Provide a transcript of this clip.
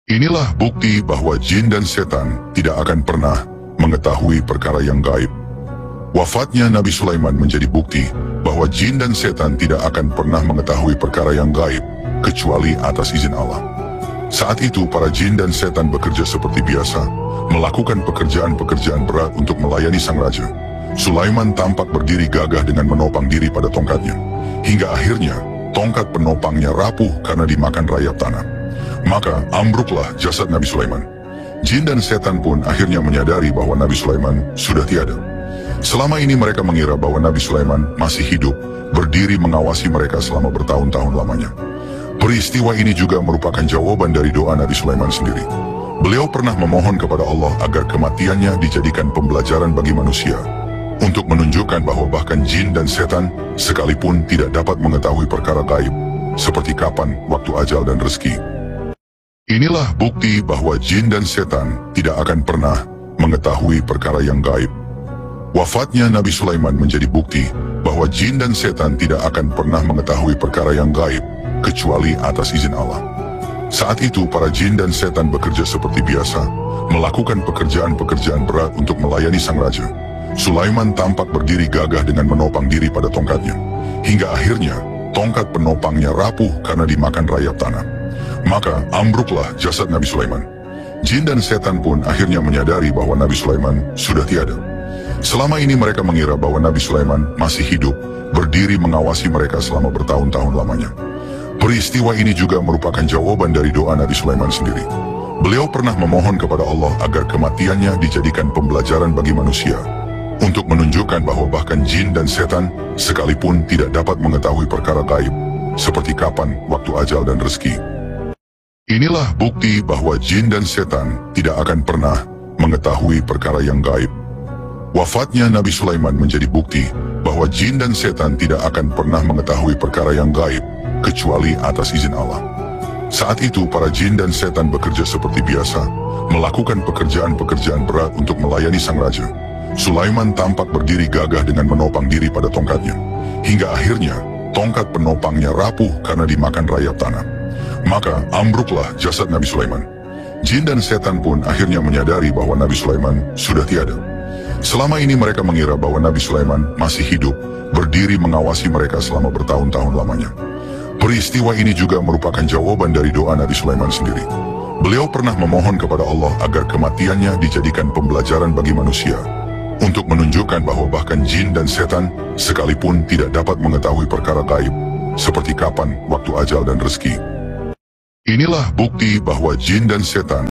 Inilah bukti bahwa jin dan setan tidak akan pernah mengetahui perkara yang gaib. Wafatnya Nabi Sulaiman menjadi bukti bahwa jin dan setan tidak akan pernah mengetahui perkara yang gaib, kecuali atas izin Allah. Saat itu para jin dan setan bekerja seperti biasa, melakukan pekerjaan-pekerjaan berat untuk melayani sang raja. Sulaiman tampak berdiri gagah dengan menopang diri pada tongkatnya. Hingga akhirnya, tongkat penopangnya rapuh karena dimakan rayap tanah. Maka ambruklah jasad Nabi Sulaiman. Jin dan setan pun akhirnya menyadari bahwa Nabi Sulaiman sudah tiada. Selama ini mereka mengira bahwa Nabi Sulaiman masih hidup, berdiri mengawasi mereka selama bertahun-tahun lamanya. Peristiwa ini juga merupakan jawaban dari doa Nabi Sulaiman sendiri. Beliau pernah memohon kepada Allah agar kematiannya dijadikan pembelajaran bagi manusia, untuk menunjukkan bahwa bahkan jin dan setan sekalipun tidak dapat mengetahui perkara gaib, seperti kapan, waktu ajal dan rezeki. Inilah bukti bahwa jin dan setan tidak akan pernah mengetahui perkara yang gaib. Wafatnya Nabi Sulaiman menjadi bukti bahwa jin dan setan tidak akan pernah mengetahui perkara yang gaib, kecuali atas izin Allah. Saat itu para jin dan setan bekerja seperti biasa, melakukan pekerjaan-pekerjaan berat untuk melayani sang raja. Sulaiman tampak berdiri gagah dengan menopang diri pada tongkatnya. Hingga akhirnya, tongkat penopangnya rapuh karena dimakan rayap tanah. Maka ambruklah jasad Nabi Sulaiman. Jin dan setan pun akhirnya menyadari bahwa Nabi Sulaiman sudah tiada. Selama ini mereka mengira bahwa Nabi Sulaiman masih hidup, berdiri mengawasi mereka selama bertahun-tahun lamanya. Peristiwa ini juga merupakan jawaban dari doa Nabi Sulaiman sendiri. Beliau pernah memohon kepada Allah agar kematiannya dijadikan pembelajaran bagi manusia, untuk menunjukkan bahwa bahkan jin dan setan sekalipun tidak dapat mengetahui perkara gaib, seperti kapan, waktu ajal dan rezeki. Inilah bukti bahwa jin dan setan tidak akan pernah mengetahui perkara yang gaib. Wafatnya Nabi Sulaiman menjadi bukti bahwa jin dan setan tidak akan pernah mengetahui perkara yang gaib, kecuali atas izin Allah. Saat itu para jin dan setan bekerja seperti biasa, melakukan pekerjaan-pekerjaan berat untuk melayani sang raja. Sulaiman tampak berdiri gagah dengan menopang diri pada tongkatnya. Hingga akhirnya, tongkat penopangnya rapuh karena dimakan rayap tanah. Maka ambruklah jasad Nabi Sulaiman. Jin dan setan pun akhirnya menyadari bahwa Nabi Sulaiman sudah tiada. Selama ini mereka mengira bahwa Nabi Sulaiman masih hidup, berdiri mengawasi mereka selama bertahun-tahun lamanya. Peristiwa ini juga merupakan jawaban dari doa Nabi Sulaiman sendiri. Beliau pernah memohon kepada Allah agar kematiannya dijadikan pembelajaran bagi manusia, untuk menunjukkan bahwa bahkan jin dan setan sekalipun tidak dapat mengetahui perkara gaib, seperti kapan, waktu ajal dan rezeki. Inilah bukti bahwa jin dan setan